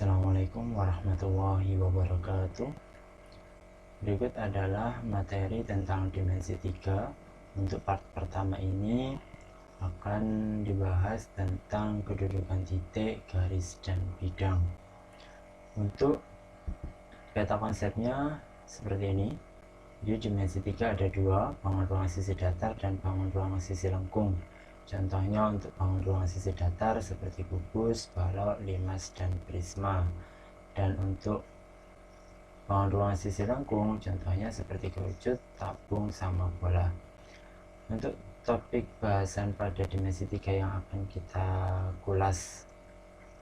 Assalamualaikum warahmatullahi wabarakatuh. Berikut adalah materi tentang dimensi 3. Untuk part pertama ini akan dibahas tentang kedudukan titik, garis, dan bidang. Untuk peta konsepnya seperti ini. Di dimensi 3 ada dua, bangun ruang sisi datar dan bangun ruang sisi lengkung. Contohnya untuk bangun ruang sisi datar seperti kubus, balok, limas, dan prisma. Dan untuk bangun ruang sisi lengkung contohnya seperti kerucut, tabung, sama bola. Untuk topik bahasan pada dimensi 3 yang akan kita kulas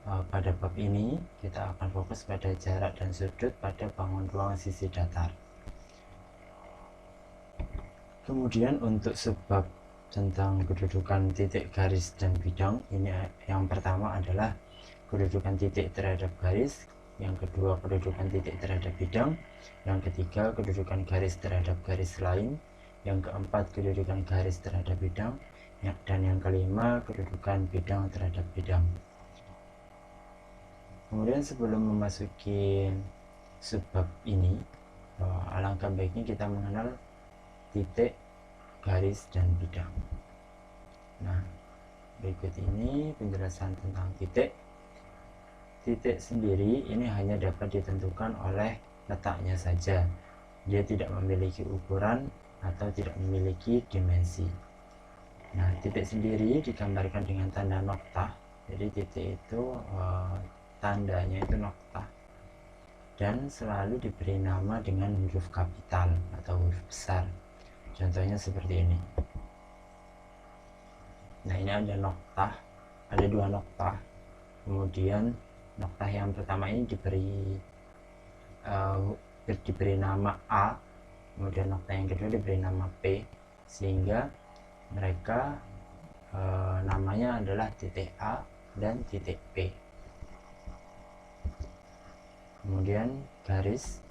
pada bab ini, kita akan fokus pada jarak dan sudut pada bangun ruang sisi datar. Kemudian untuk sebab tentang kedudukan titik, garis, dan bidang, ini yang pertama adalah kedudukan titik terhadap garis, yang kedua kedudukan titik terhadap bidang, yang ketiga kedudukan garis terhadap garis lain, yang keempat kedudukan garis terhadap bidang, dan yang kelima kedudukan bidang terhadap bidang. Kemudian sebelum memasuki sebab ini, alangkah baiknya kita mengenal titik, garis, dan bidang. Nah, berikut ini penjelasan tentang titik. Titik sendiri ini hanya dapat ditentukan oleh letaknya saja. Dia tidak memiliki ukuran atau tidak memiliki dimensi. Nah, titik sendiri digambarkan dengan tanda noktah. Jadi titik itu tandanya itu noktah, dan selalu diberi nama dengan huruf kapital atau huruf besar. Contohnya seperti ini. Nah, ini ada noktah, ada dua noktah. Kemudian noktah yang pertama ini diberi nama A, kemudian noktah yang kedua diberi nama P, sehingga mereka namanya adalah titik A dan titik P. Kemudian garis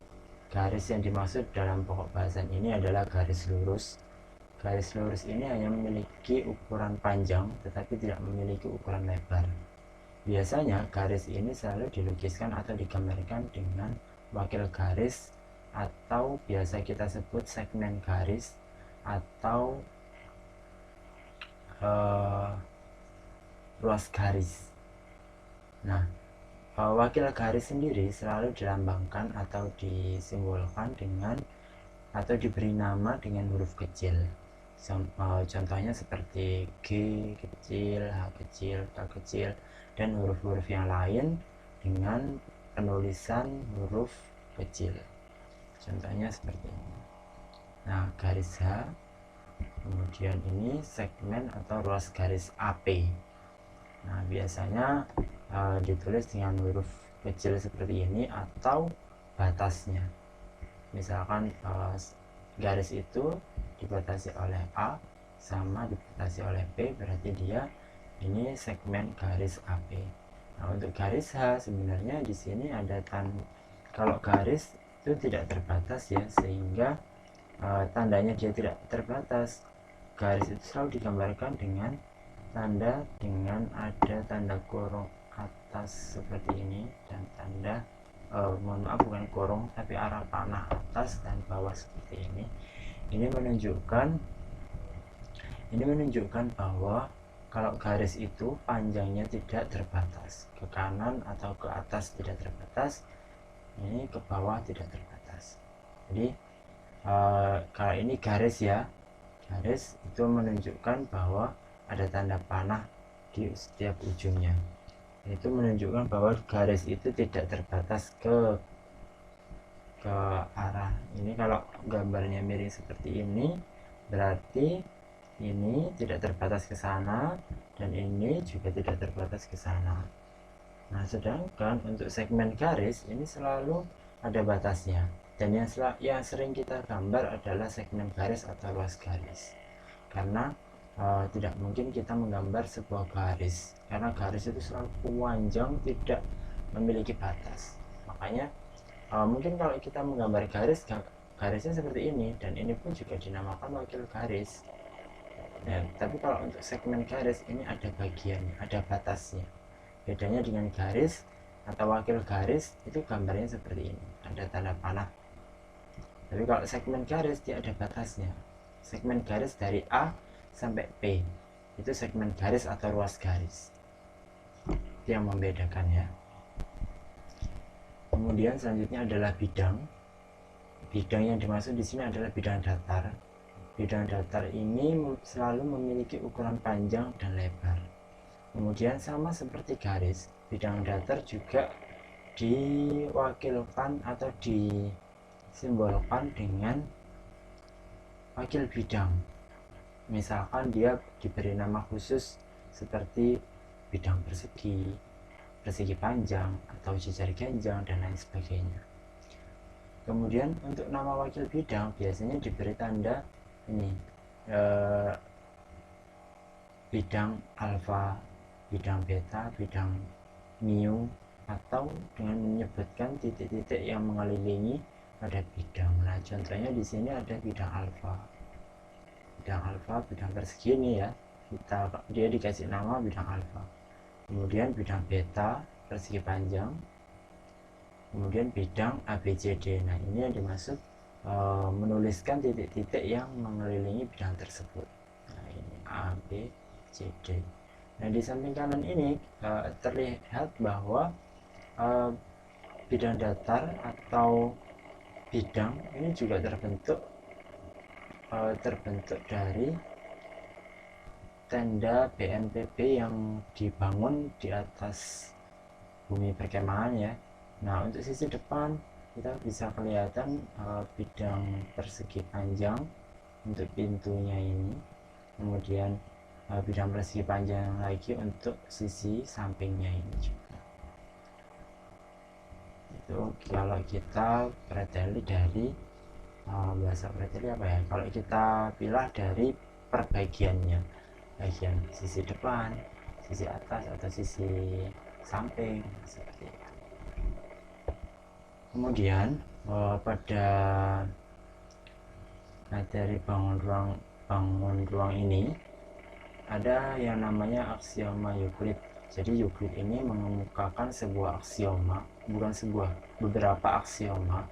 yang dimaksud dalam pokok bahasan ini adalah garis lurus. Garis lurus ini hanya memiliki ukuran panjang tetapi tidak memiliki ukuran lebar. Biasanya garis ini selalu dilukiskan atau digambarkan dengan wakil garis, atau biasa kita sebut segmen garis atau ruas garis. Nah, wakil garis sendiri selalu dilambangkan atau disimbolkan dengan atau diberi nama dengan huruf kecil. Contohnya seperti G kecil, H kecil, K kecil, dan huruf-huruf yang lain dengan penulisan huruf kecil. Contohnya seperti ini. Nah, garis H, kemudian ini segmen atau ruas garis AP. Nah, biasanya ditulis dengan huruf kecil seperti ini atau batasnya. Misalkan garis itu dibatasi oleh A sama dibatasi oleh P, berarti dia ini segmen garis AP. Nah, untuk garis H sebenarnya di sini ada kalau garis itu tidak terbatas ya, sehingga tandanya dia tidak terbatas. Garis itu selalu digambarkan dengan tanda dengan ada tanda kurung atas seperti ini, dan tanda mohon maaf bukan kurung tapi arah panah atas dan bawah seperti ini. Ini menunjukkan bahwa kalau garis itu panjangnya tidak terbatas, ke kanan atau ke atas tidak terbatas, ini ke bawah tidak terbatas. Jadi kalau ini garis ya, garis itu menunjukkan bahwa ada tanda panah di setiap ujungnya. Itu menunjukkan bahwa garis itu tidak terbatas ke arah ini. Kalau gambarnya miring seperti ini, berarti ini tidak terbatas ke sana, dan ini juga tidak terbatas ke sana. Nah, sedangkan untuk segmen garis ini selalu ada batasnya, dan yang sering kita gambar adalah segmen garis atau ruas garis, karena tidak mungkin kita menggambar sebuah garis, karena garis itu selalu panjang, tidak memiliki batas. Makanya mungkin kalau kita menggambar garisnya seperti ini, dan ini pun juga dinamakan wakil garis. Nah, tapi kalau untuk segmen garis ini ada bagiannya, ada batasnya. Bedanya dengan garis atau wakil garis itu gambarnya seperti ini, ada tanda panah. Tapi kalau segmen garis dia ada batasnya. Segmen garis dari A sampai P itu segmen garis atau ruas garis, itu yang membedakan ya. Kemudian selanjutnya adalah bidang. Bidang yang dimaksud di sini adalah bidang datar. Bidang datar ini selalu memiliki ukuran panjang dan lebar. Kemudian sama seperti garis, bidang datar juga diwakilkan atau disimbolkan dengan wakil bidang. Misalkan dia diberi nama khusus seperti bidang persegi, persegi panjang, atau jejar genjang, dan lain sebagainya. Kemudian untuk nama wakil bidang biasanya diberi tanda ini, bidang alfa, bidang beta, bidang mu, atau dengan menyebutkan titik-titik yang mengelilingi pada bidang. Nah, contohnya di sini ada bidang alfa. Bidang alfa, bidang persegi ini ya, dia dikasih nama bidang alfa. Kemudian bidang beta, persegi panjang. Kemudian bidang ABCD. Nah, ini yang dimaksud menuliskan titik-titik yang mengelilingi bidang tersebut. Nah, ini ABCD. Nah, di samping kanan ini terlihat bahwa bidang datar atau bidang ini juga terbentuk dari tenda BNPB yang dibangun di atas bumi perkemahan ya. Nah, untuk sisi depan kita bisa kelihatan bidang persegi panjang untuk pintunya ini, kemudian bidang persegi panjang lagi untuk sisi sampingnya ini juga. Itu kalau kita preteli dari bahasa preteli apa ya, kalau kita pilah dari perbagiannya, bagian sisi depan, sisi atas, atau sisi samping, seperti itu. Kemudian pada materi bangun ruang ini ada yang namanya aksioma Euclid. Jadi Euclid ini mengemukakan sebuah aksioma, beberapa aksioma.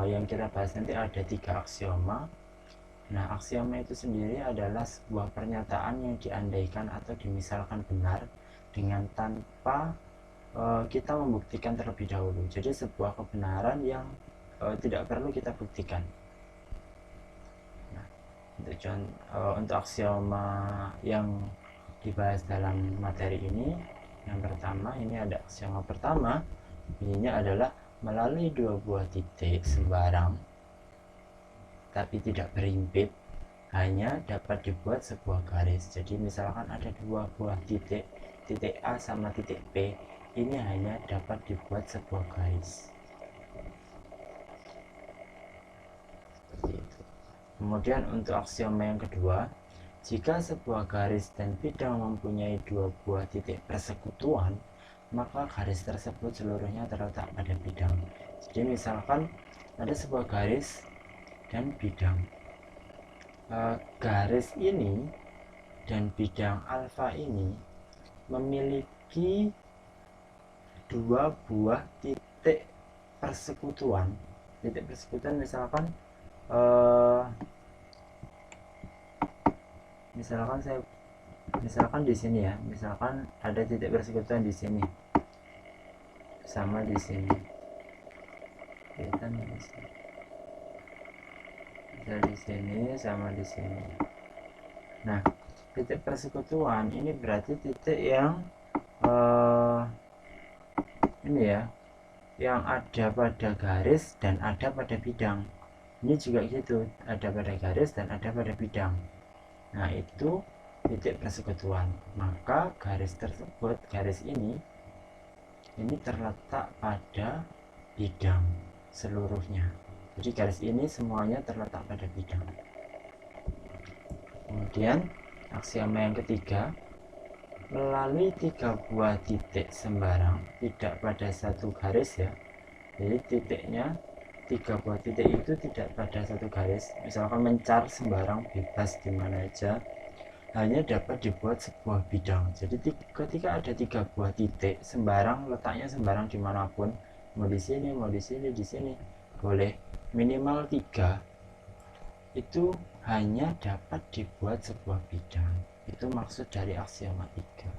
Yang kita bahas nanti ada 3 aksioma. Nah, aksioma itu sendiri adalah sebuah pernyataan yang diandaikan atau dimisalkan benar dengan tanpa kita membuktikan terlebih dahulu. Jadi sebuah kebenaran yang tidak perlu kita buktikan. Nah, untuk aksioma yang dibahas dalam materi ini, yang pertama ini ada aksioma pertama, ininya adalah melalui 2 buah titik sembarang tapi tidak berimpit hanya dapat dibuat sebuah garis. Jadi misalkan ada 2 buah titik, titik A sama titik P, ini hanya dapat dibuat sebuah garis. Seperti itu. Kemudian untuk aksioma yang kedua, jika sebuah garis dan bidang mempunyai 2 buah titik persekutuan, maka garis tersebut seluruhnya terletak pada bidang. Jadi misalkan ada sebuah garis dan bidang, garis ini dan bidang alfa ini memiliki 2 buah titik persekutuan. Titik persekutuan misalkan misalkan di sini ya, misalkan ada titik persekutuan di sini sama di sini, di sini sama di sini. Nah, titik persekutuan ini berarti titik yang ini ya, yang ada pada garis dan ada pada bidang. Ini juga gitu, ada pada garis dan ada pada bidang. Nah, itu titik persekutuan. Maka garis tersebut, garis ini terletak pada bidang seluruhnya. Jadi garis ini semuanya terletak pada bidang. Kemudian aksioma yang ketiga, melalui 3 buah titik sembarang, tidak pada satu garis ya. Jadi titiknya 3 buah titik itu tidak pada satu garis. Misalkan mencar sembarang, bebas di mana aja. hanya dapat dibuat sebuah bidang. Jadi ketika ada 3 buah titik sembarang, letaknya sembarang dimanapun, mau di sini, mau di sini, di sini, boleh. Minimal 3 itu hanya dapat dibuat sebuah bidang. Itu maksud dari aksioma 3.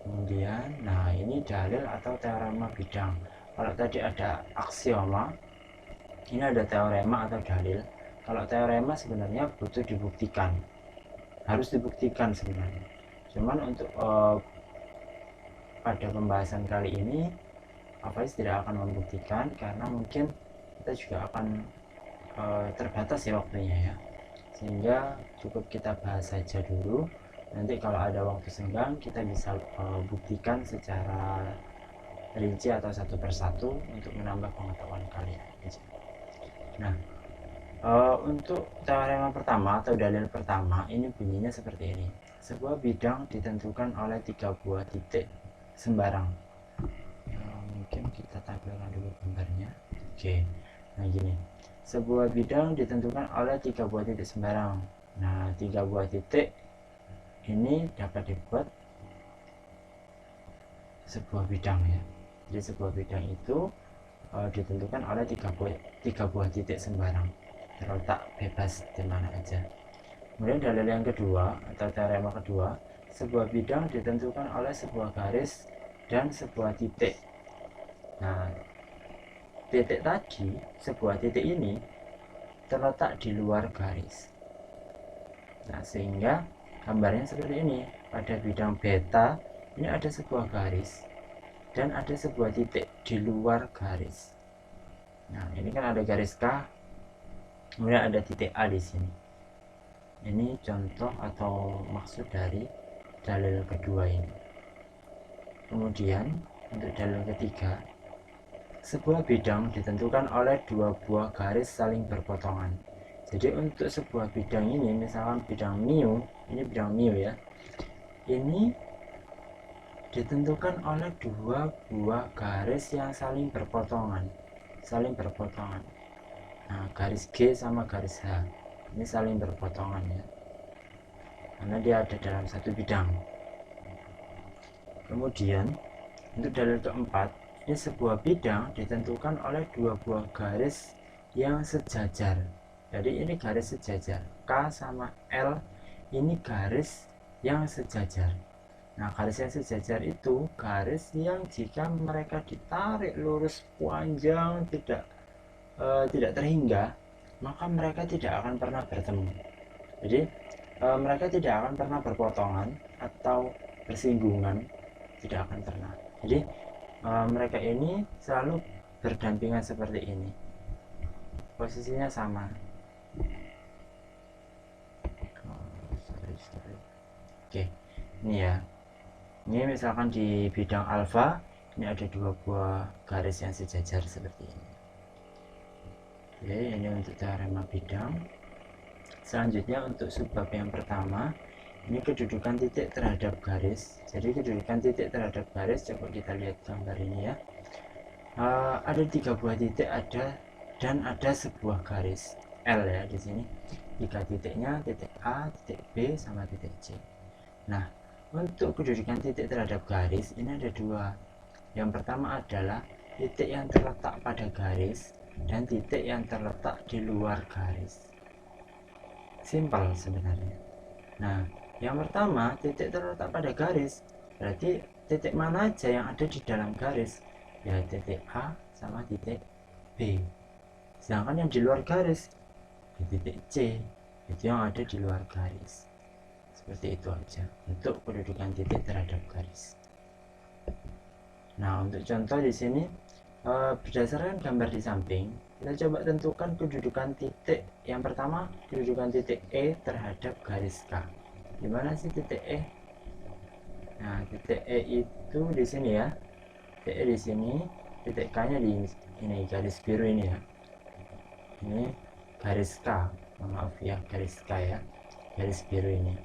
Kemudian, nah ini dalil atau teorema bidang. Kalau tadi ada aksioma, ini ada teorema atau dalil. Kalau teorema sebenarnya butuh dibuktikan, harus dibuktikan sebenarnya. Cuman untuk pada pembahasan kali ini, Faiz tidak akan membuktikan karena mungkin kita juga akan terbatas ya waktunya ya, sehingga cukup kita bahas saja dulu. Nanti kalau ada waktu senggang kita bisa buktikan secara rinci atau satu persatu untuk menambah pengetahuan kalian. Nah, untuk teorema pertama atau dalil pertama ini bunyinya seperti ini. Sebuah bidang ditentukan oleh 3 buah titik sembarang. Mungkin kita tampilkan dulu gambarnya. Oke, nah gini. Sebuah bidang ditentukan oleh 3 buah titik sembarang. Nah, 3 buah titik ini dapat dibuat sebuah bidang ya. Jadi sebuah bidang itu ditentukan oleh 3 buah titik sembarang, terletak bebas di mana aja. Kemudian dalil yang kedua atau teorema kedua, sebuah bidang ditentukan oleh sebuah garis dan sebuah titik. Nah, titik tadi, sebuah titik ini terletak di luar garis. Nah, sehingga gambarnya seperti ini. Pada bidang beta ini ada sebuah garis dan ada sebuah titik di luar garis. Nah, ini kan ada garis K, kemudian ada titik A di sini. Ini contoh atau maksud dari dalil kedua ini. Kemudian untuk dalil ketiga, sebuah bidang ditentukan oleh 2 buah garis saling berpotongan. Jadi untuk sebuah bidang ini, misalkan bidang mu, ini bidang mu ya, ini ditentukan oleh 2 buah garis yang saling berpotongan. Nah, garis G sama garis H ini saling berpotongan ya, karena dia ada dalam satu bidang. Kemudian untuk dalil keempat, ini sebuah bidang ditentukan oleh 2 buah garis yang sejajar. Jadi ini garis sejajar, K sama L ini garis yang sejajar. Nah, garis yang sejajar itu garis yang jika mereka ditarik lurus panjang tidak terhingga, maka mereka tidak akan pernah bertemu. Jadi mereka tidak akan pernah berpotongan atau bersinggungan, tidak akan pernah. Jadi mereka ini selalu berdampingan seperti ini, posisinya sama. Oke, ini ya, ini misalkan di bidang alfa ini ada 2 buah garis yang sejajar seperti ini. Oke, ini untuk teorema bidang. Selanjutnya untuk subbab yang pertama, ini kedudukan titik terhadap garis. Jadi kedudukan titik terhadap garis, coba kita lihat gambar ini ya. Ada 3 buah titik dan ada sebuah garis L ya di sini. 3 titiknya, titik A, titik B, sama titik C. Nah, untuk kedudukan titik terhadap garis ini ada 2. Yang pertama adalah titik yang terletak pada garis dan titik yang terletak di luar garis. Simpel sebenarnya. Nah, yang pertama titik terletak pada garis, berarti titik mana aja yang ada di dalam garis? Ya titik A sama titik B. Sedangkan yang di luar garis, di titik C, itu yang ada di luar garis. Seperti itu aja untuk kedudukan titik terhadap garis. Nah, untuk contoh di sini berdasarkan gambar di samping, kita coba tentukan kedudukan titik. Yang pertama, kedudukan titik E terhadap garis K. Di mana sih titik E? Nah, titik E itu di sini ya. Titik E di sini, titik K-nya di ini garis biru ini ya. Ini garis K. Maaf ya, garis K ya. Garis biru ini.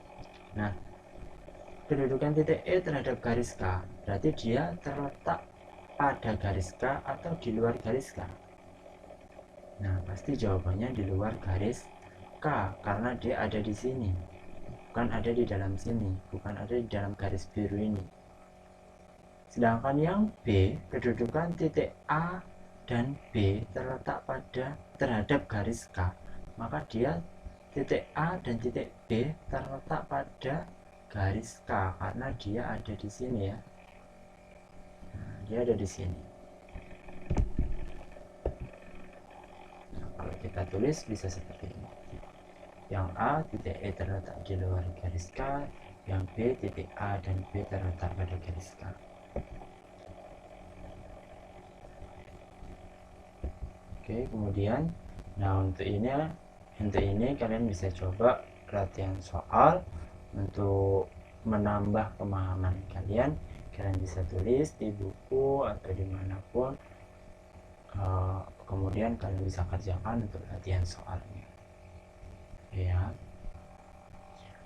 Nah, kedudukan titik E terhadap garis K berarti dia terletak pada garis K atau di luar garis K. Nah, pasti jawabannya di luar garis K karena dia ada di sini, bukan ada di dalam sini, bukan ada di dalam garis biru ini. Sedangkan yang B, kedudukan titik A dan B terletak terhadap garis K, maka dia titik A dan titik B terletak pada garis K karena dia ada di sini ya. Nah, dia ada di sini. Nah, kalau kita tulis bisa seperti ini. Yang A titik E terletak di luar garis K, yang B titik A dan B terletak pada garis K. Oke, kemudian nah untuk ini kalian bisa coba latihan soal untuk menambah pemahaman kalian bisa tulis di buku atau dimanapun, kemudian kalian bisa kerjakan untuk latihan soalnya ya.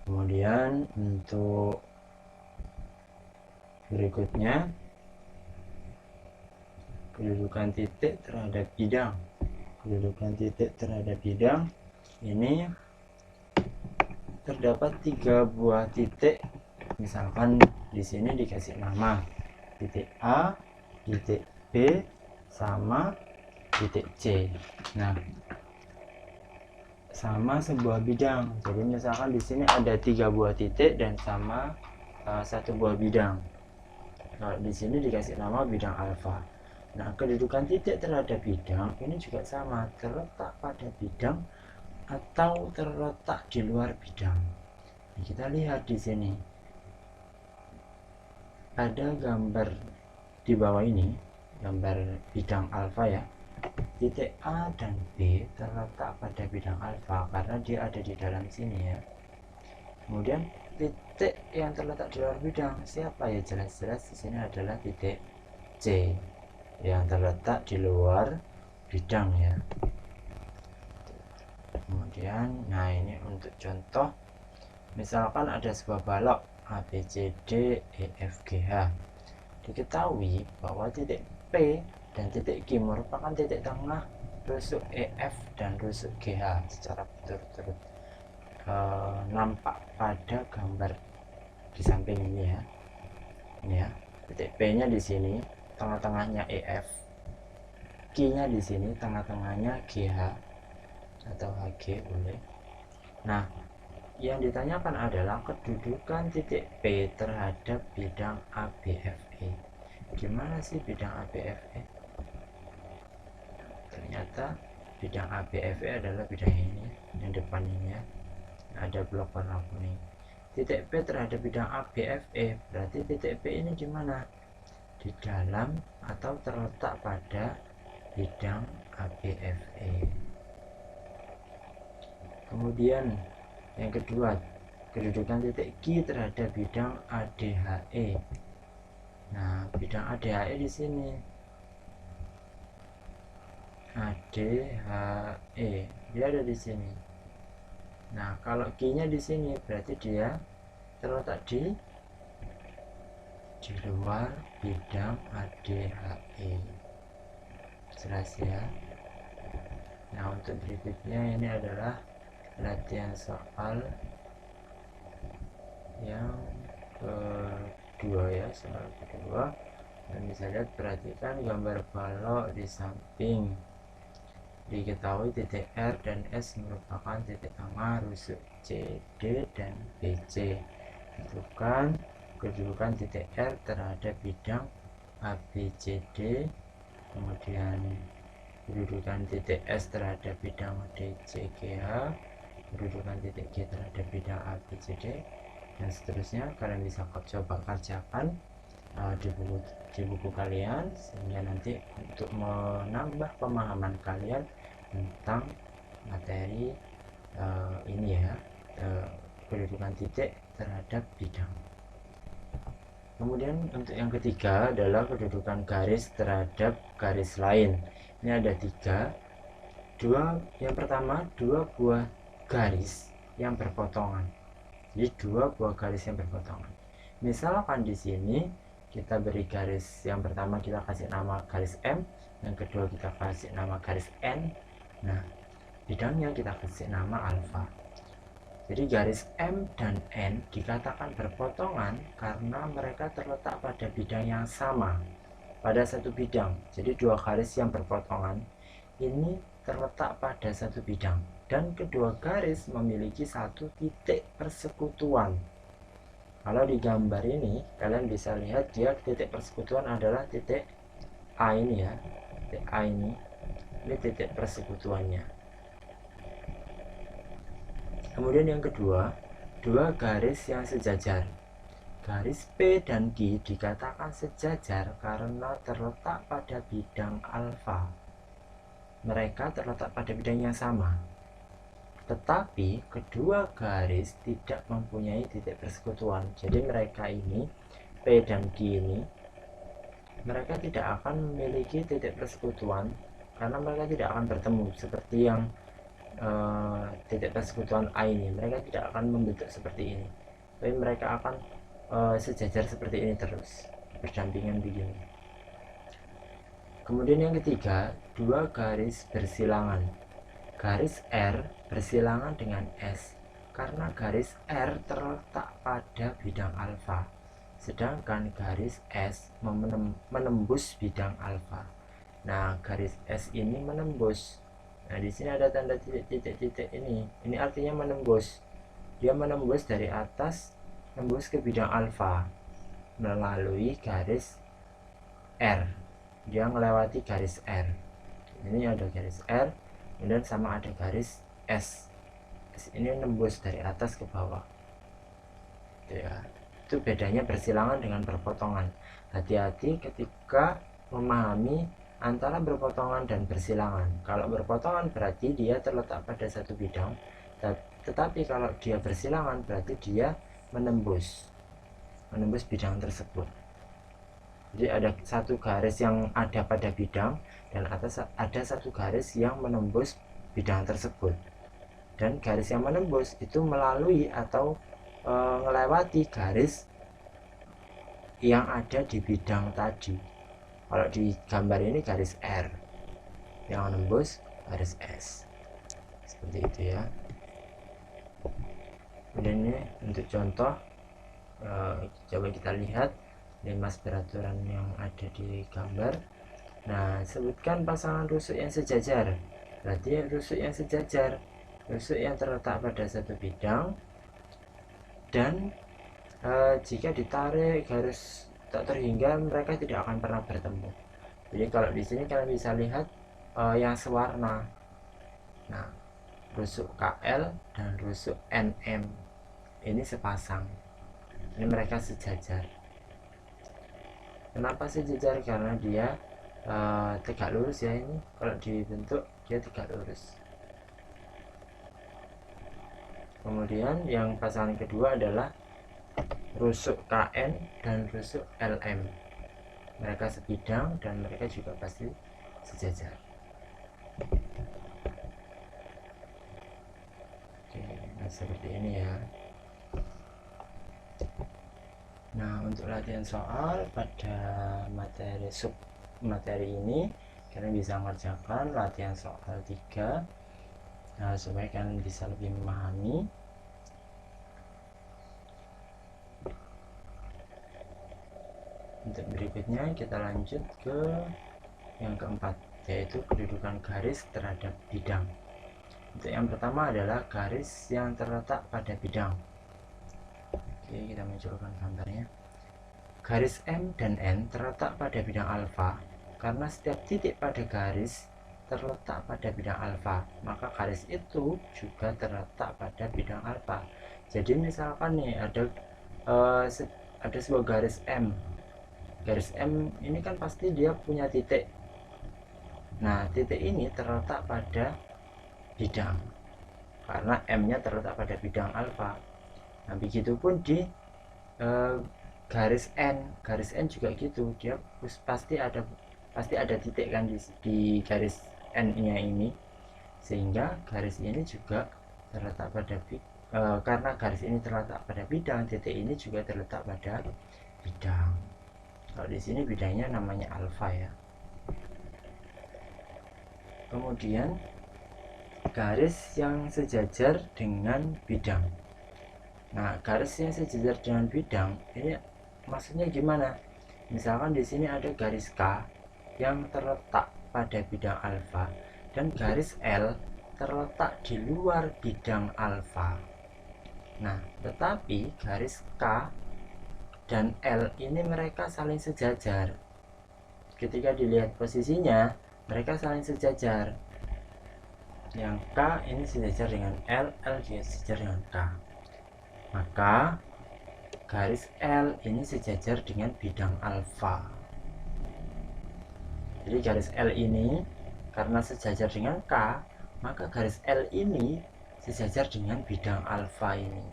Kemudian untuk berikutnya, kedudukan titik terhadap bidang. Kedudukan titik terhadap bidang ini terdapat 3 buah titik. Misalkan di sini dikasih nama titik A, titik B, sama titik C. Nah, sama sebuah bidang. Jadi misalkan di sini ada 3 buah titik dan sama 1 buah bidang. Kalau di sini dikasih nama bidang alfa. Nah, kedudukan titik terhadap bidang ini juga sama, terletak pada bidang atau terletak di luar bidang. Nah, kita lihat di sini ada gambar di bawah ini, gambar bidang alfa ya. Titik A dan B terletak pada bidang alfa karena dia ada di dalam sini ya. Kemudian titik yang terletak di luar bidang siapa ya? Jelas-jelas di sini adalah titik C yang terletak di luar bidang ya. Kemudian nah ini untuk contoh, misalkan ada sebuah balok A, B, C, D, E, F, G, H. Diketahui bahwa titik P dan titik Q merupakan titik tengah rusuk EF dan rusuk GH secara berturut-turut. Nampak pada gambar di samping ini ya. Ini ya, titik P nya di sini, tengah-tengahnya EF, Q nya di sini, tengah-tengahnya GH atau HG boleh. Nah, yang ditanyakan adalah kedudukan titik P terhadap bidang ABFE. Gimana sih bidang ABFE? Ternyata bidang ABFE adalah bidang ini, yang depan ini ya, ada blok warna kuning. Titik P terhadap bidang ABFE, berarti titik P ini di mana? Di dalam atau terletak pada bidang ABFE. Kemudian yang kedua, kedudukan titik Q terhadap bidang ADHE. Nah, bidang ADHE di sini. ADHE, dia ada di sini. Nah, kalau Q-nya di sini, berarti dia terletak di luar bidang ADHE. Jelas ya. Nah, untuk berikutnya ini adalah latihan soal yang kedua ya, soal kedua. Dan bisa lihat, perhatikan gambar balok di samping. Diketahui titik R dan S merupakan titik tengah rusuk CD dan BC. Tentukan kedudukan titik R terhadap bidang ABCD, kemudian kedudukan titik S terhadap bidang DCGH, kedudukan titik G terhadap bidang ABCD, dan seterusnya. Kalian bisa coba kerjakan di buku kalian, sehingga nanti untuk menambah pemahaman kalian tentang materi ini ya, kedudukan titik terhadap bidang. Kemudian untuk yang ketiga adalah kedudukan garis terhadap garis lain. Ini ada yang pertama dua buah garis yang berpotongan. Jadi dua buah garis yang berpotongan. Misalkan di sini kita beri garis yang pertama, kita kasih nama garis M, yang kedua kita kasih nama garis N. Nah, bidangnya kita kasih nama alfa. Jadi garis M dan N dikatakan berpotongan karena mereka terletak pada bidang yang sama, pada satu bidang. Jadi dua garis yang berpotongan ini terletak pada satu bidang, dan kedua garis memiliki satu titik persekutuan. Kalau di gambar ini kalian bisa lihat dia titik persekutuan adalah titik A ini ya, titik A ini titik persekutuannya. Kemudian yang kedua, dua garis yang sejajar. Garis P dan Q dikatakan sejajar karena terletak pada bidang alfa. Mereka terletak pada bidang yang sama. Tetapi kedua garis tidak mempunyai titik persekutuan. Jadi mereka ini, P dan Q ini, mereka tidak akan memiliki titik persekutuan karena mereka tidak akan bertemu seperti yang titik persekutuan A ini. Mereka tidak akan membentuk seperti ini, tapi mereka akan sejajar seperti ini terus, berdampingan begini. Kemudian yang ketiga, dua garis bersilangan. Garis R bersilangan dengan S karena garis R terletak pada bidang alfa, sedangkan garis S menembus bidang alfa. Nah, garis S ini menembus. Nah, di sini ada tanda titik-titik ini. Ini artinya menembus. Dia menembus dari atas, menembus ke bidang alfa melalui garis R. Dia melewati garis R. Ini ada garis R, kemudian sama ada garis S. S ini menembus dari atas ke bawah. Itu ya. Itu bedanya bersilangan dengan berpotongan. Hati-hati ketika memahami antara berpotongan dan bersilangan. Kalau berpotongan berarti dia terletak pada satu bidang, tetapi kalau dia bersilangan berarti dia menembus bidang tersebut. Jadi ada satu garis yang ada pada bidang dan atas ada satu garis yang menembus bidang tersebut. Dan garis yang menembus itu melalui atau melewati garis yang ada di bidang tadi. Kalau di gambar ini garis R yang menembus garis S, seperti itu ya. Kemudian ini untuk contoh, coba kita lihat 5 peraturan yang ada di gambar. Nah, sebutkan pasangan rusuk yang sejajar. Berarti rusuk yang sejajar, rusuk yang terletak pada satu bidang, dan jika ditarik garis tak terhingga mereka tidak akan pernah bertemu. Jadi kalau di sini kalian bisa lihat yang sewarna. Nah, rusuk KL dan rusuk NM ini sepasang. Ini mereka sejajar. Kenapa sejajar? Karena dia tegak lurus ya. Ini kalau dibentuk dia tegak lurus. Kemudian yang pasangan kedua adalah rusuk KN dan rusuk LM. Mereka sebidang dan mereka juga pasti sejajar. Oke, nah seperti ini ya. Nah, untuk latihan soal pada materi ini kalian bisa mengerjakan latihan soal 3. Nah, supaya kalian bisa lebih memahami. Untuk berikutnya kita lanjut ke yang keempat, yaitu kedudukan garis terhadap bidang. Untuk yang pertama adalah garis yang terletak pada bidang. Oke, kita munculkan gambarnya. Garis M dan N terletak pada bidang alfa karena setiap titik pada garis terletak pada bidang alfa, maka garis itu juga terletak pada bidang alfa. Jadi misalkan nih ada sebuah garis M. Garis M ini kan pasti dia punya titik. Nah, titik ini terletak pada bidang karena M-nya terletak pada bidang alfa. Nah, begitupun di garis N juga gitu. Dia pasti ada titik kan di garis N-nya ini. Sehingga garis ini juga terletak pada karena garis ini terletak pada bidang, titik ini juga terletak pada bidang. Kalau di sini bidangnya namanya alfa ya. Kemudian garis yang sejajar dengan bidang. Nah, garis yang sejajar dengan bidang ini maksudnya gimana? Misalkan di sini ada garis K yang terletak pada bidang alfa dan garis L terletak di luar bidang alfa. Nah, tetapi garis K dan L ini mereka saling sejajar. Ketika dilihat posisinya, mereka saling sejajar. Yang K ini sejajar dengan L juga sejajar dengan K. Maka garis L ini sejajar dengan bidang alfa. Jadi garis L ini karena sejajar dengan K, maka garis L ini sejajar dengan bidang alfa ini.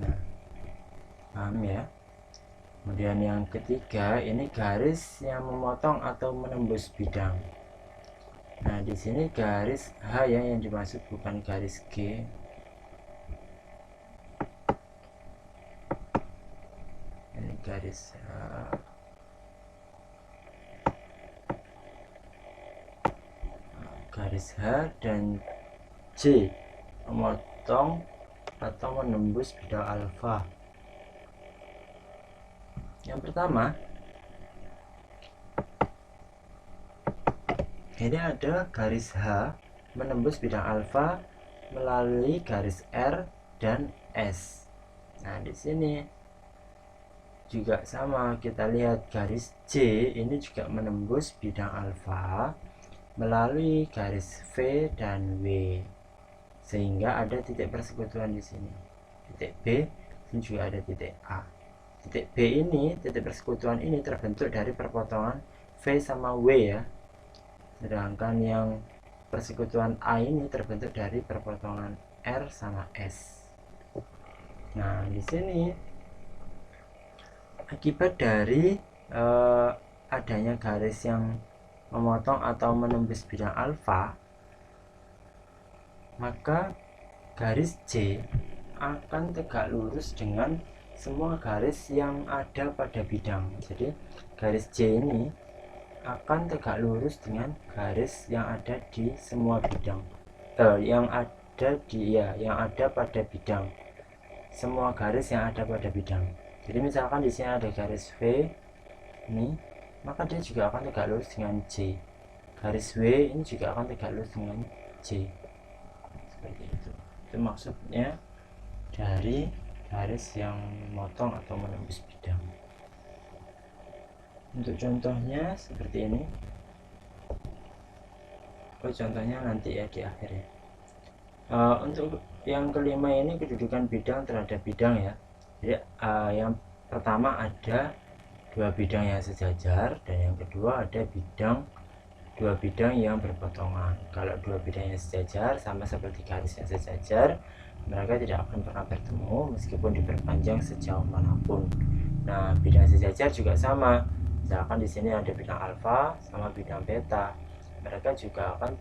Nah, paham ya? Kemudian yang ketiga, ini garis yang memotong atau menembus bidang. Nah, di sini garis H ya yang dimaksud, bukan garis G. Ini garis H. Garis H dan J memotong atau menembus bidang alfa. Yang pertama, ini ada garis H menembus bidang alfa melalui garis R dan S. Nah, di sini juga sama, kita lihat garis J ini juga menembus bidang alfa melalui garis V dan W, sehingga ada titik persekutuan di sini. Titik B, ini juga ada titik A. Titik B ini, titik persekutuan ini terbentuk dari perpotongan V sama W ya. Sedangkan yang persekutuan A ini terbentuk dari perpotongan R sama S. Nah, di sini akibat dari adanya garis yang memotong atau menembus bidang alfa, maka garis J akan tegak lurus dengan semua garis yang ada pada bidang. Jadi garis J ini akan tegak lurus dengan garis yang ada di semua bidang, yang ada pada bidang, semua garis yang ada pada bidang. Jadi misalkan di sini ada garis V ini, maka dia juga akan tegak lurus dengan J. Garis W ini juga akan tegak lurus dengan J. Seperti itu. Itu maksudnya dari garis yang memotong atau menembus bidang. Untuk contohnya seperti ini. Contohnya nanti ya di akhir ya. Untuk yang kelima ini kedudukan bidang terhadap bidang ya. Jadi yang pertama ada dua bidang yang sejajar, dan yang kedua ada dua bidang yang berpotongan. Kalau dua bidang yang sejajar, sama seperti garis yang sejajar, mereka tidak akan pernah bertemu meskipun diperpanjang sejauh manapun. Nah, bidang sejajar juga sama. Misalkan di sini ada bidang alfa sama bidang beta, mereka juga akan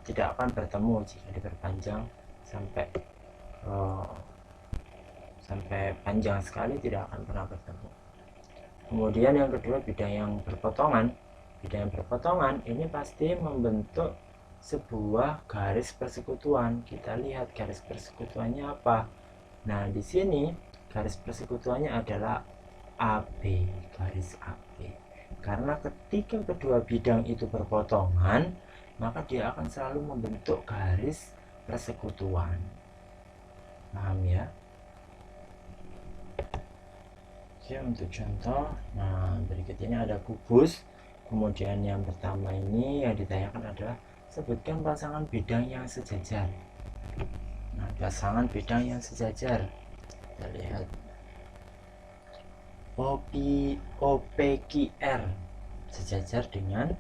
tidak akan bertemu jika diperpanjang sampai panjang sekali, tidak akan pernah bertemu. Kemudian yang kedua bidang yang berpotongan. Bidang yang berpotongan ini pasti membentuk sebuah garis persekutuan. Kita lihat garis persekutuannya apa. Nah, di sini garis persekutuannya adalah AB, garis AB. Karena ketika kedua bidang itu berpotongan, maka dia akan selalu membentuk garis persekutuan. Paham ya? Oke, untuk contoh, nah berikut ini ada kubus. Kemudian yang pertama ini yang ditanyakan adalah sebutkan pasangan bidang yang sejajar. Nah, pasangan bidang yang sejajar, kita lihat OPQR sejajar dengan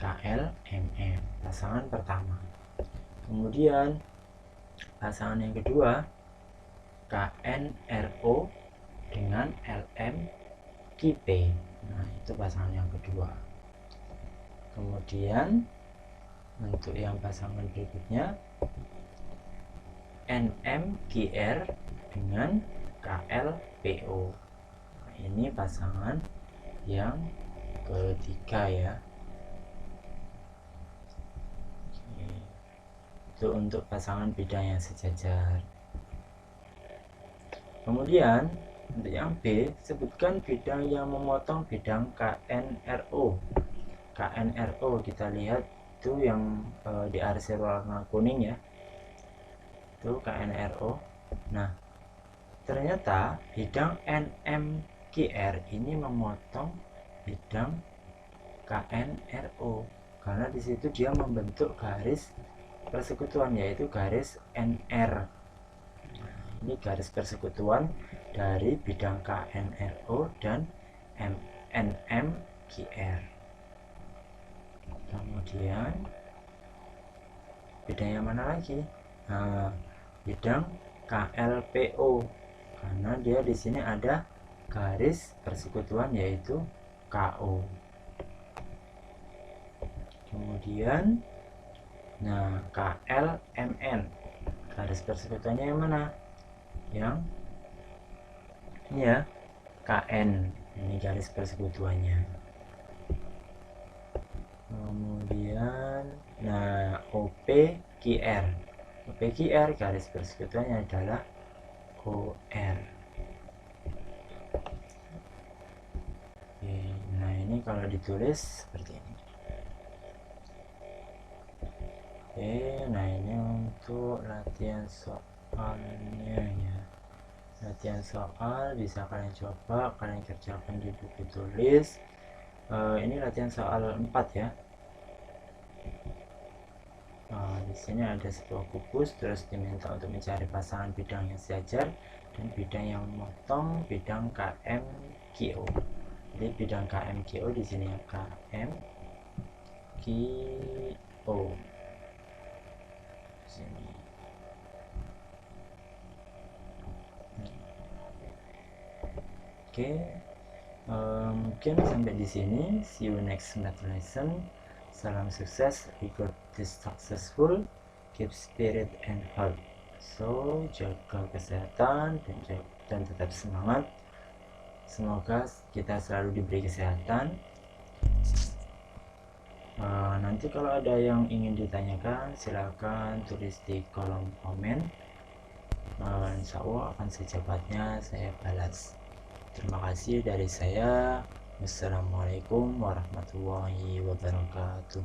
KLMM, pasangan pertama. Kemudian pasangan yang kedua KNRO dengan LMQP. Nah, itu pasangan yang kedua. Kemudian untuk yang pasangan berikutnya NMQR dengan KLPO. Nah, ini pasangan yang ketiga ya. Itu untuk pasangan bidang yang sejajar. Kemudian untuk yang B, sebutkan bidang yang memotong bidang KNRO. KNRO kita lihat itu yang diarsir warna kuning ya, itu KNRO. Nah, ternyata bidang NMKR ini memotong bidang KNRO karena di situ dia membentuk garis persekutuan, yaitu garis NR. Ini garis persekutuan dari bidang KNRO dan NMKR. Kemudian bidang yang mana lagi? Nah, bidang KLPO karena dia di sini ada garis persekutuan yaitu KO. Kemudian nah, KLMN garis persekutuannya yang mana? Yang ini ya, KN, ini garis persekutuannya. Kemudian nah, OPQR garis persekutuannya adalah OR. Oke, nah ini kalau ditulis seperti ini. Oke, nah ini untuk latihan soalnya ya. Latihan soal bisa kalian coba, kalian kerjakan di buku tulis. Ini latihan soal 4 ya. Di sini ada sebuah kubus, terus diminta untuk mencari pasangan bidang yang sejajar dan bidang yang memotong bidang KMKO. Jadi bidang KMKO di sini ya, KMKO. Sini. Oke, mungkin sampai di sini. See you next math lesson. Salam sukses, record this successful, keep spirit and heart. So, jaga kesehatan dan tetap semangat. Semoga kita selalu diberi kesehatan. Nanti kalau ada yang ingin ditanyakan, silakan tulis di kolom komen. Insya Allah akan secepatnya saya balas. Terima kasih dari saya. Wassalamualaikum warahmatullahi wabarakatuh.